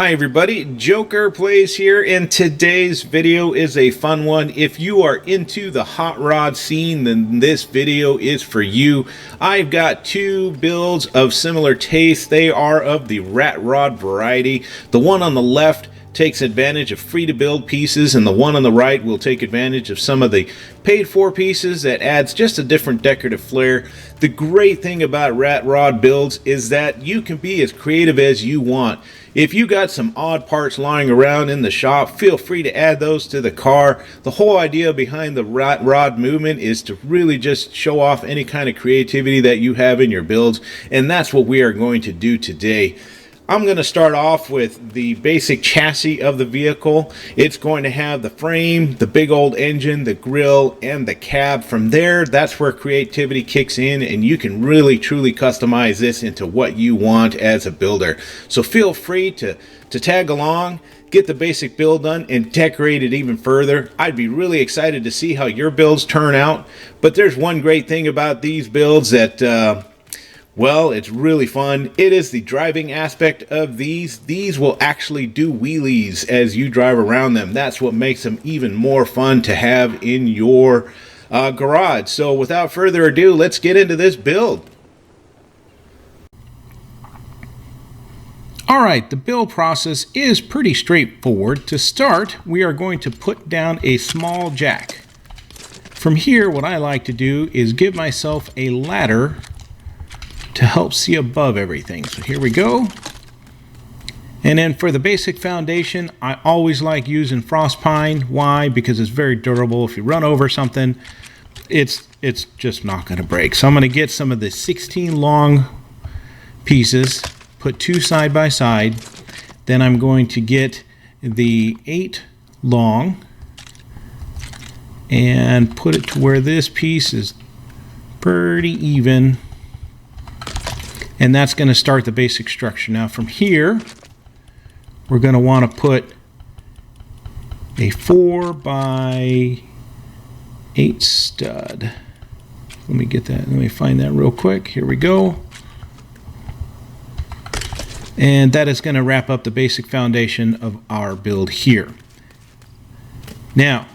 Hi everybody, JokePlays here, and today's video is a fun one. If you are into the hot rod scene, then this video is for you. I've got two builds of similar taste. They are of the rat rod variety. The one on the left takes advantage of free to build pieces, and the one on the right will take advantage of some of the paid for pieces that adds just a different decorative flair. The great thing about rat rod builds is that you can be as creative as you want. If you got some odd parts lying around in the shop, feel free to add those to the car. The whole idea behind the rat rod movement is to really just show off any kind of creativity that you have in your builds, and that's what we are going to do today. I'm going to start off with the basic chassis of the vehicle. It's going to have the frame, the big old engine, the grille, and the cab. From there, that's where creativity kicks in, and you can really truly customize this into what you want as a builder. So feel free to tag along, get the basic build done, and decorate it even further. I'd be really excited to see how your builds turn out. But there's one great thing about these builds that well, it's really fun. It is the driving aspect of these. These will actually do wheelies as you drive around them. That's what makes them even more fun to have in your garage. So without further ado, let's get into this build. Alright, the build process is pretty straightforward. To start, we are going to put down a small jack. From here, what I like to do is give myself a ladder to help see above everything. So here we go. And then for the basic foundation, I always like using frost pine. Why? Because it's very durable. If you run over something, it's just not going to break. So I'm going to get some of the 16 long pieces, put two side by side. Then I'm going to get the 8 long and put it to where this piece is pretty even. And that's going to start the basic structure. Now from here, we're going to want to put a 4 by 8 stud. Let me get that. Let me find that real quick. Here we go. And that is going to wrap up the basic foundation of our build here. Now,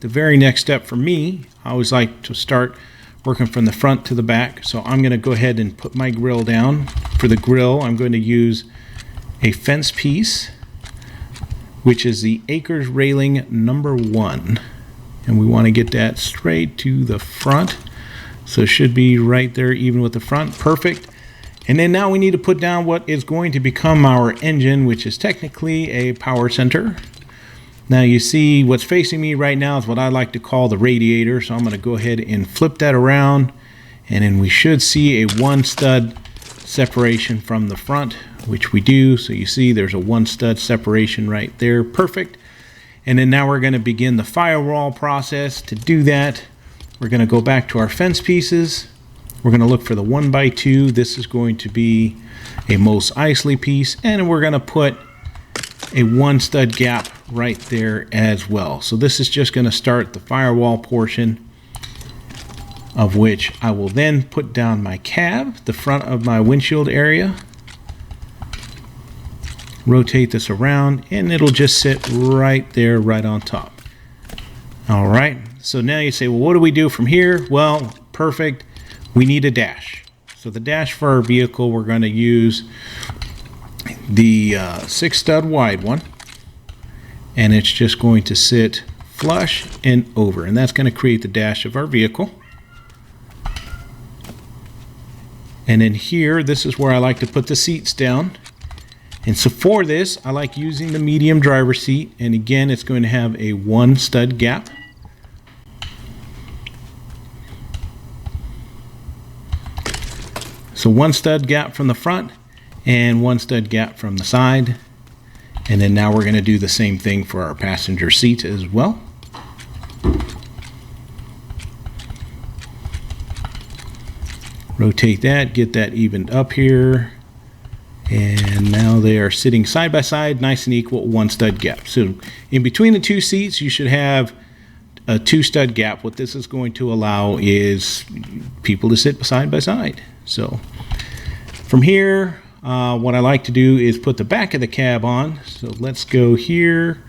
the very next step for me, I always like to start working from the front to the back. So I'm going to go ahead and put my grill down. For the grill, I'm going to use a fence piece, which is the Acres railing number 1. And we want to get that straight to the front. So it should be right there even with the front. Perfect. And then now we need to put down what is going to become our engine, which is technically a power center. Now you see what's facing me right now is what I like to call the radiator. So I'm going to go ahead and flip that around, and then we should see a 1 stud separation from the front, which we do. So you see there's a 1 stud separation right there. Perfect. And then now we're going to begin the firewall process. To do that, we're going to go back to our fence pieces. We're going to look for the 1 by 2. This is going to be a Mos Eisley piece, and we're going to put a 1 stud gap right there as well. So this is just going to start the firewall portion, of which I will then put down my cab, the front of my windshield area, rotate this around, and it'll just sit right there, right on top. All right, so now you say, well, what do we do from here? Well, perfect. We need a dash. So the dash for our vehicle, we're going to use the 6 stud wide one, and it's just going to sit flush and over, and that's going to create the dash of our vehicle. And then here, this is where I like to put the seats down. And so for this, I like using the medium driver seat, and again, it's going to have a 1 stud gap. So 1 stud gap from the front and 1 stud gap from the side. And then now we're going to do the same thing for our passenger seat as well. Rotate that, get that evened up here. And now they are sitting side by side, nice and equal, 1 stud gap. So in between the 2 seats, you should have a 2 stud gap. What this is going to allow is people to sit side by side. So from here, what I like to do is put the back of the cab on. So let's go here.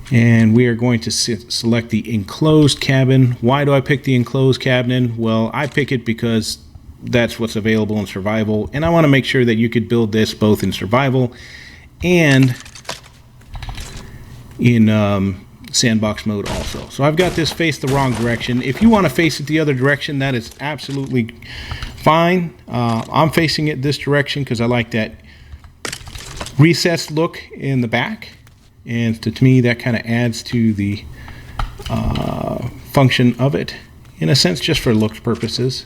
And we are going to select the enclosed cabin. Why do I pick the enclosed cabin? Well, I pick it because that's what's available in survival. And I want to make sure that you could build this both in survival and in sandbox mode also. So I've got this faced the wrong direction. If you want to face it the other direction, that is absolutely fine. I'm facing it this direction because I like that recessed look in the back. And to me, that kind of adds to the function of it, in a sense, just for looks purposes.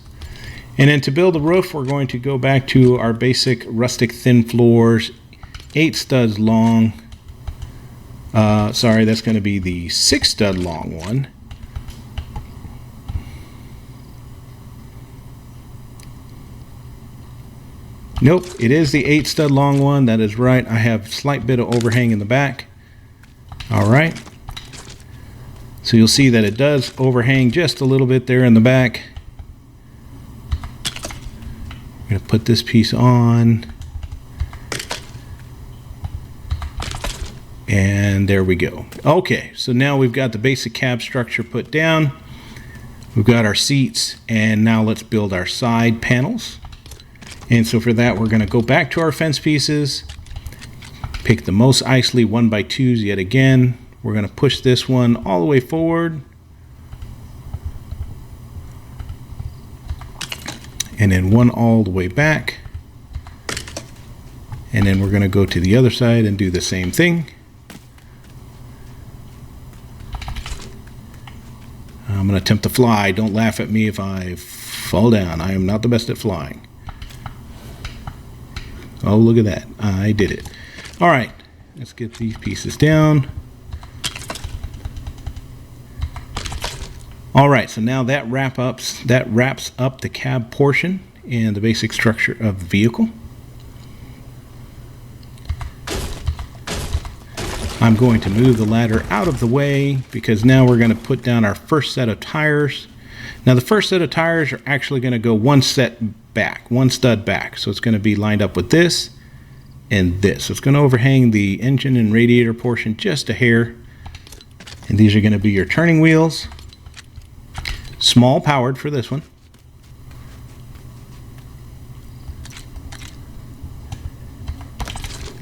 And then to build the roof, we're going to go back to our basic rustic thin floors, 8 studs long. Sorry, that's going to be the 6 stud long one. Nope, it is the 8 stud long one. That is right. I have a slight bit of overhang in the back. All right. So you'll see that it does overhang just a little bit there in the back. I'm going to put this piece on. And there we go. Okay, so now we've got the basic cab structure put down. We've got our seats, and now let's build our side panels. And so for that, we're going to go back to our fence pieces, pick the most Isley 1x2s yet again. We're going to push this one all the way forward. And then one all the way back. And then we're going to go to the other side and do the same thing. I'm going to attempt to fly. Don't laugh at me if I fall down. I am not the best at flying. Oh, look at that. I did it. All right, let's get these pieces down. All right, so now that wraps up the cab portion and the basic structure of the vehicle. I'm going to move the ladder out of the way because now we're going to put down our first set of tires. Now the first set of tires are actually going to go one stud back. So it's going to be lined up with this and this. So it's going to overhang the engine and radiator portion just a hair. And these are going to be your turning wheels. Small powered for this one.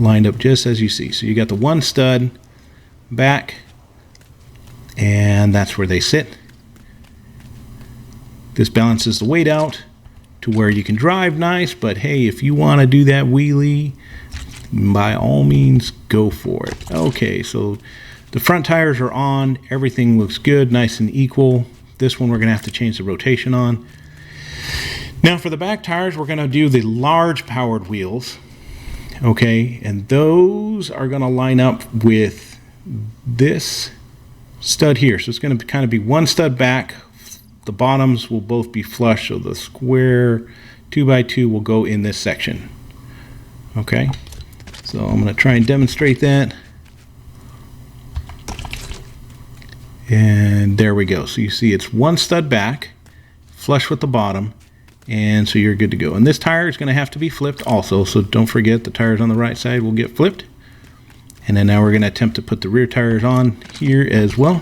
Lined up just as you see. So you got the one stud back, and that's where they sit. This balances the weight out to where you can drive nice, but hey, if you want to do that wheelie, by all means go for it. Okay, so the front tires are on, everything looks good, nice and equal. This one we're gonna have to change the rotation on. Now for the back tires, we're gonna do the large powered wheels. Okay, and those are going to line up with this stud here. So it's going to kind of be one stud back. The bottoms will both be flush, so the square 2x2 will go in this section. Okay, so I'm going to try and demonstrate that. And there we go. So you see it's one stud back, flush with the bottom. And so you're good to go. And this tire is going to have to be flipped also, so don't forget the tires on the right side will get flipped. And then now we're going to attempt to put the rear tires on here as well.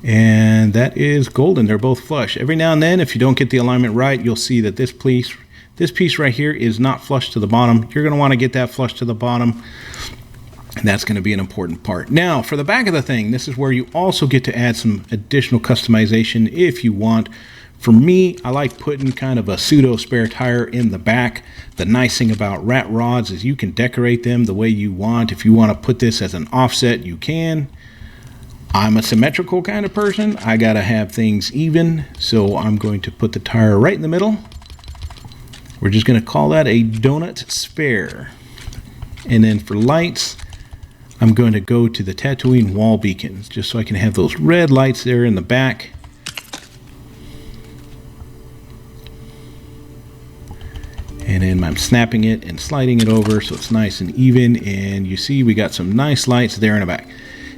And that is golden. They're both flush. Every now and then, if you don't get the alignment right, you'll see that this piece right here is not flush to the bottom. You're going to want to get that flush to the bottom. And that's going to be an important part. Now, for the back of the thing, this is where you also get to add some additional customization if you want. For me, I like putting kind of a pseudo spare tire in the back. The nice thing about rat rods is you can decorate them the way you want. If you want to put this as an offset, you can. I'm a symmetrical kind of person. I got to have things even, so I'm going to put the tire right in the middle. We're just going to call that a donut spare. And then for lights, I'm going to go to the Tatooine wall beacons, just so I can have those red lights there in the back. And then I'm snapping it and sliding it over so it's nice and even, and you see we got some nice lights there in the back.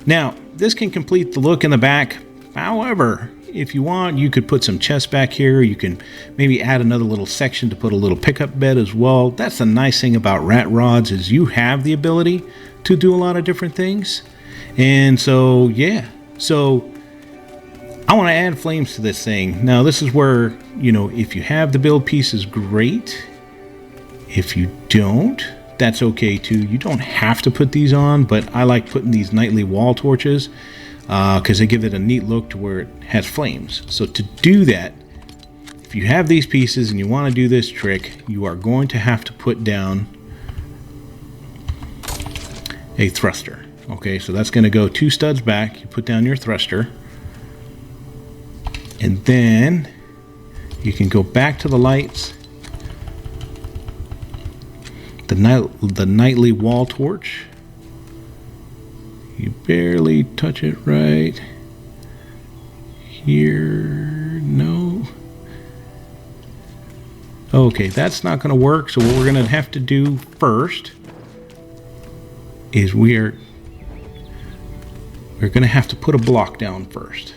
Now, this can complete the look in the back. However, if you want, you could put some chests back here. You can maybe add another little section to put a little pickup bed as well. That's the nice thing about rat rods, is you have the ability to do a lot of different things. And so, yeah. So I want to add flames to this thing. Now, this is where, you know, if you have the build pieces, great. If you don't, that's okay too. You don't have to put these on, but I like putting these nightly wall torches because they give it a neat look to where it has flames. So to do that, if you have these pieces and you want to do this trick, you are going to have to put down a thruster. Okay, so that's going to go 2 studs back. You put down your thruster, and then you can go back to the lights, the nightly wall torch. You barely touch it right here. No. Okay, that's not going to work. So what we're going to have to do first is we're going to have to put a block down first.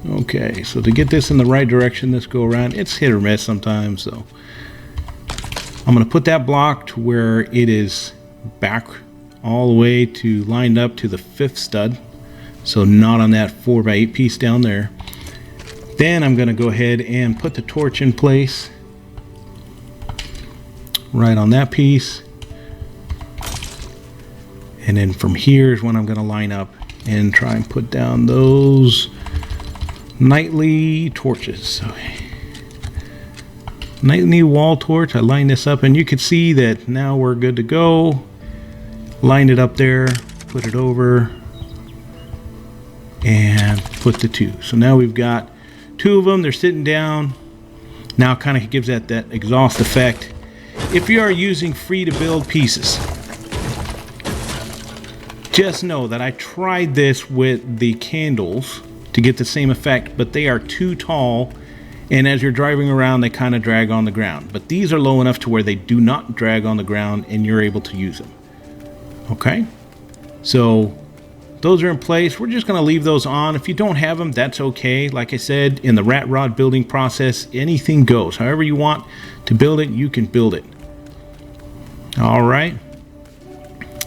Okay, so to get this in the right direction this go around, it's hit or miss sometimes. So I'm going to put that block to where it is back all the way to lined up to the 5th stud, so not on that 4x8 piece down there. Then I'm going to go ahead and put the torch in place right on that piece, and then from here is when I'm going to line up and try and put down those nightly torches. Okay. Nightly wall torch. I line this up, and you can see that now we're good to go. Line it up there, put it over, and put the 2. So now we've got 2 of them. They're sitting down. Now it kind of gives that exhaust effect. If you are using free to build pieces, just know that I tried this with the candles to get the same effect, but they are too tall, and as you're driving around they kind of drag on the ground. But these are low enough to where they do not drag on the ground and you're able to use them. Okay, so those are in place. We're just going to leave those on. If you don't have them, that's okay. Like I said, in the rat rod building process, anything goes. However you want to build it, you can build it. All right,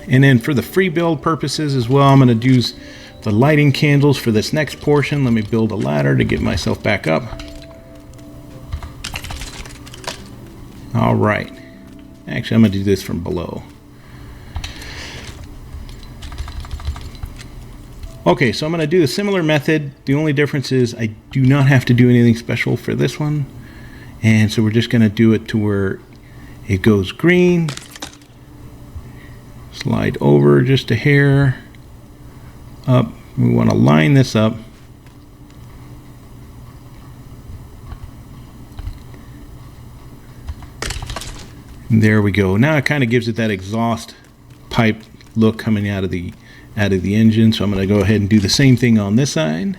and then for the free build purposes as well, I'm going to use the lighting candles for this next portion. Let me build a ladder to get myself back up. All right, actually I'm going to do this from below. Okay, so I'm going to do a similar method. The only difference is I do not have to do anything special for this one. And so we're just going to do it to where it goes green. Slide over just a hair. Up. We want to line this up. And there we go. Now it kind of gives it that exhaust pipe look coming out of the engine. So I'm going to go ahead and do the same thing on this side.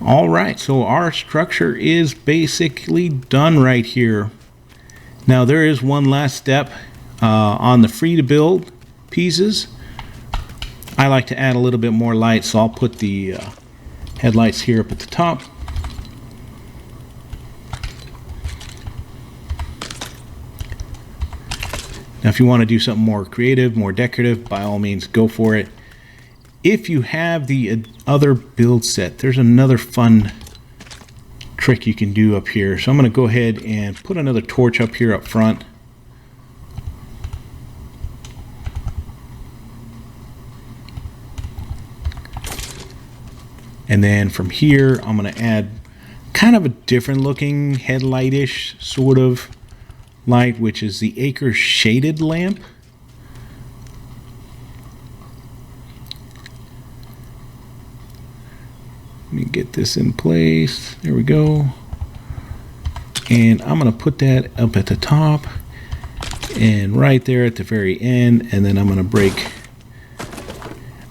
All right, so our structure is basically done right here. Now there is one last step on the free to build pieces. I like to add a little bit more light, so I'll put the headlights here up at the top. Now if you want to do something more creative, more decorative, by all means go for it. If you have the other build set, there's another fun trick you can do up here. So I'm going to go ahead and put another torch up here up front. And then from here, I'm going to add kind of a different looking headlight-ish sort of light, which is the Acre shaded lamp. Let me get this in place. There we go. And I'm going to put that up at the top and right there at the very end. And then I'm going to break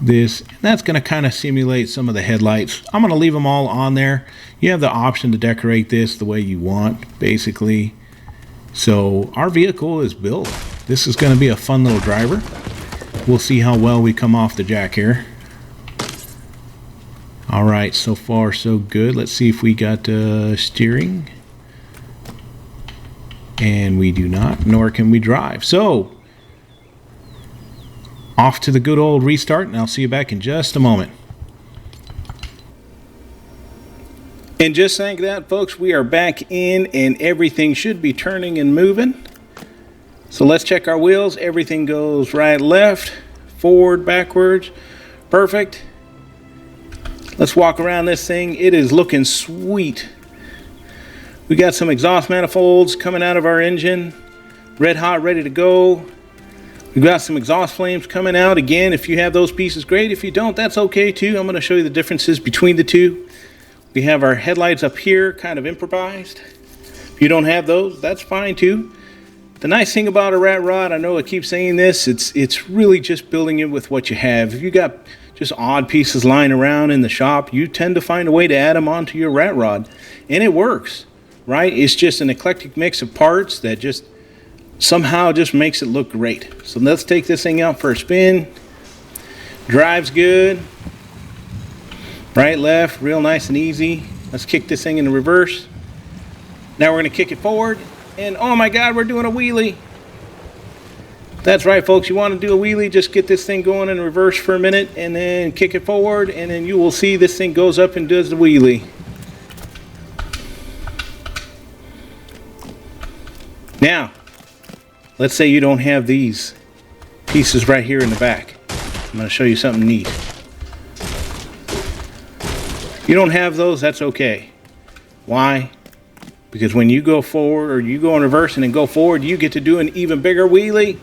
this. And that's going to kind of simulate some of the headlights. I'm going to leave them all on there. You have the option to decorate this the way you want, basically. So our vehicle is built. This is going to be a fun little driver. We'll see how well we come off the jack here. All right, so far so good. Let's see if we got steering. And we do not, nor can we drive. So, off to the good old restart, and I'll see you back in just a moment. And just like that, folks, we are back in, and everything should be turning and moving. So let's check our wheels. Everything goes right, left, forward, backwards. Perfect. Let's walk around this thing. It is looking sweet. We got some exhaust manifolds coming out of our engine. Red hot, ready to go. We've got some exhaust flames coming out. Again, if you have those pieces, great. If you don't, that's okay too. I'm going to show you the differences between the two. We have our headlights up here, kind of improvised. If you don't have those, that's fine too. The nice thing about a rat rod, I know I keep saying this, it's really just building it with what you have. If you got just odd pieces lying around in the shop, you tend to find a way to add them onto your rat rod, and it works, right? It's just an eclectic mix of parts that just somehow just makes it look great. So let's take this thing out for a spin. Drives good. Right, left, real nice and easy. Let's kick this thing in reverse. Now we're going to kick it forward, and oh my God, we're doing a wheelie. That's right, folks, you want to do a wheelie, just get this thing going in reverse for a minute and then kick it forward, and then you will see this thing goes up and does the wheelie. Now, let's say you don't have these pieces right here in the back. I'm going to show you something neat. If you don't have those, that's okay. Why? Because when you go forward, or you go in reverse and then go forward, you get to do an even bigger wheelie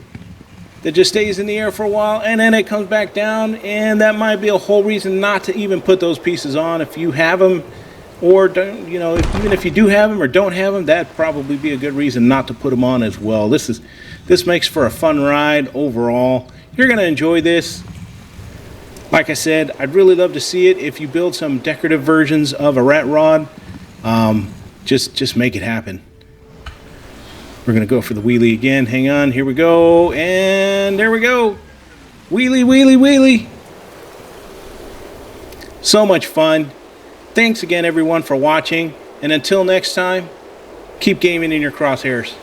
that just stays in the air for a while, and then it comes back down, and that might be a whole reason not to even put those pieces on if you have them, or don't, you know, even if you do have them or don't have them, that'd probably be a good reason not to put them on as well. This makes for a fun ride overall. You're going to enjoy this. Like I said, I'd really love to see it. If you build some decorative versions of a rat rod, just make it happen. We're going to go for the wheelie again. Hang on, here we go, and there we go. Wheelie, wheelie, wheelie. So much fun. Thanks again, everyone, for watching, and until next time, keep gaming in your crosshairs.